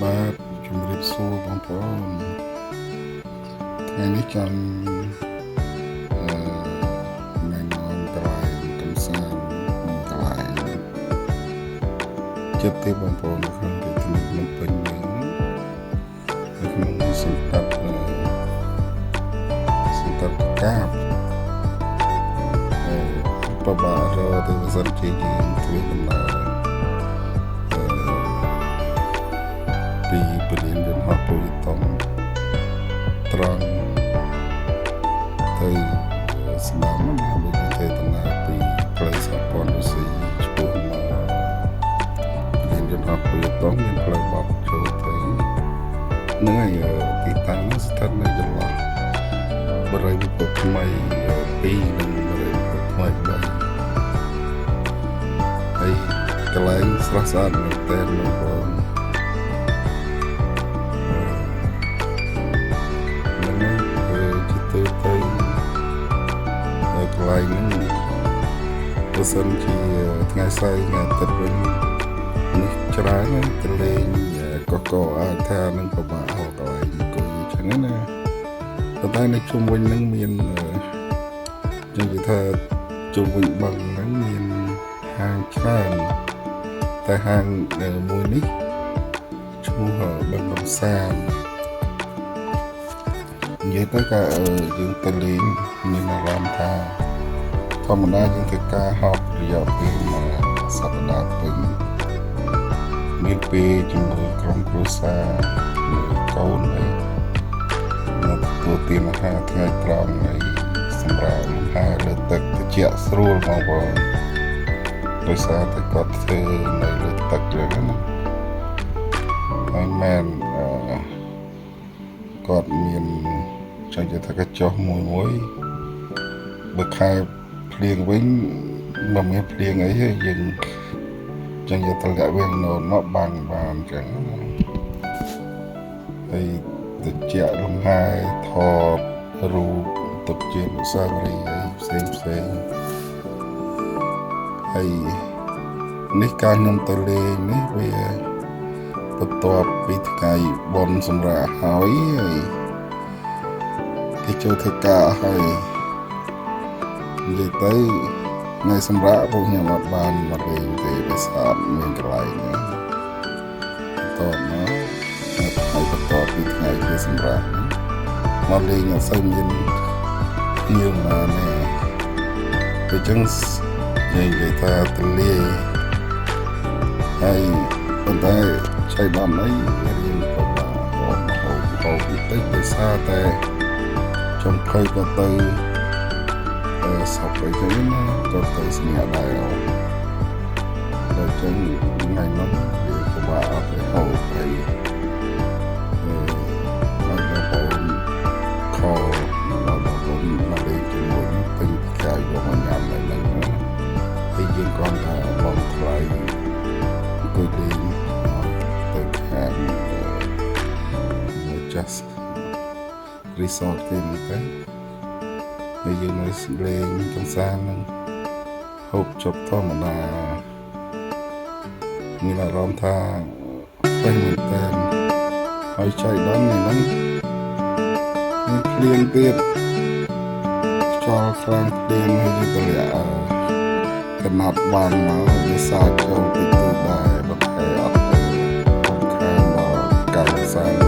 បាទជំរាបសួរបងប្អូនថ្ងៃនេះចង់ណែនាំកន្លែងកំសាន្តកន្លែងចិត្តទេបងប្អូននៅក្នុងរាជធានីភ្នំពេញនេះនៅក្នុងសង្កាត់កាបប្របាទរទៅសិនជាយើងធ្វើដំណើរពីពលានយន្តហោះពូរីតុងត្រង់ទៅស្ដាំណាដូចទៅដំណើរពីផ្លូវសហព័ន្ធរុស្ស៊ីឆ្ពោះមកពលានយន្តហោះពូរីតុងមានផ្លូវបត់ចូលទៅនឹងហើយទីតាំងស្ថិតនៅចន្លោះបរិយាកាសថ្មី2និងបរិយាកាសថ្មី3ហើយកន្លែងស្រស់ស្អាតមែនទែនបងប្អូនកន្លែងហ្នឹងបើសិនជាថ្ងៃស្អែកថ្ងៃអាទិត្យវិញនេះច្រើនទៅលេងកអាចថានឹងពិបាកហៅកន្លែងអង្គុយចឹងណាប៉ុន្តែនៅជុំវិញហ្នឹងមានចឹងគេថាជុំវិញបឹងហ្នឹងមានហាងច្រើនតែហាងមួយនេះឈ្មោះបឹងកំសាន្តនិយាយទៅក៏យើងទៅលេងមានអារម្មណ៍ថាធម្មតាយើងធ្វើការហោះរយៈពេលសប្តាហ៍ពេញមានពេលជាមួយក្រុមគ្រួសារមួយកូនហើយមកទទួលទានអាហារថ្ងៃត្រង់ហើយសម្រាប់លំហែលើទឹកត្រជាក់ស្រួលបងប្អូនដោយសារតែគាត់ធ្វើនៅលើទឹកហ្នឹងណាហើយមែនគាត់មានចង់និយាយថាកញ្ចុះមួយបើខែភ្លៀងវិញមិនមានភ្លៀងអីទេយើងចឹងយកតម្លាក់វាណូនមកបានចឹងហើយទៅជាក់លំហែថតរូបទុកជាអនុស្សាវរីយ៍អីផ្សេងហើយនេះការខ្ញុំទៅលេងនេះវាបន្ទាប់ពីថ្ងៃបុណ្យសម្រាប់ហើយគេចូលធ្វើការហើយនិយាយទៅថ្ងៃសម្រាប់ពួកខ្ញុំអត់បានមកលេងទេដោយសារមានកន្លែងហ្នឹងតោះមកថ្ងៃបន្ទាប់ពីថ្ងៃគេសម្រាប់មកលេងអត់សូវមានភ្ញៀវមកណាដូច្នេះនិយាយថាទលាយហើយប៉ុន្តែឆៃបានអីរៀនក៏បានហូបតិចដោយសារតែចំភៅក៏ទៅសពអីចឹងណាក៏ទៅស្ញាក់ដែរដល់ចឹងថ្ងៃនោះវាពិបាកអត់ទៅហូបហើយបងប្អូនខលបងប្អូនមកលេងជាមួយពេញពីកាយយកមកញ៉ាំនៅហ្នឹងហើយយើងគ្រាន់តែបងថ្លៃអង្គុយលេងទៅខាងjust resort គេនេះទៅហើយយើងនៅលេងកំសាន្តនឹងហូបចុកធម្មតាមានអារម្មណ៍ថាពេញមែនតើហើយចៃដន្យនេះហ្នឹងមានភ្លៀងទៀតខ្យល់ខ្លាំងភ្លៀងហើយយើងតម្លាក់កណាត់បានមកវាសាចូលពីទូដែរបន្ថែអត់ខាងដល់កាំងសាន្ត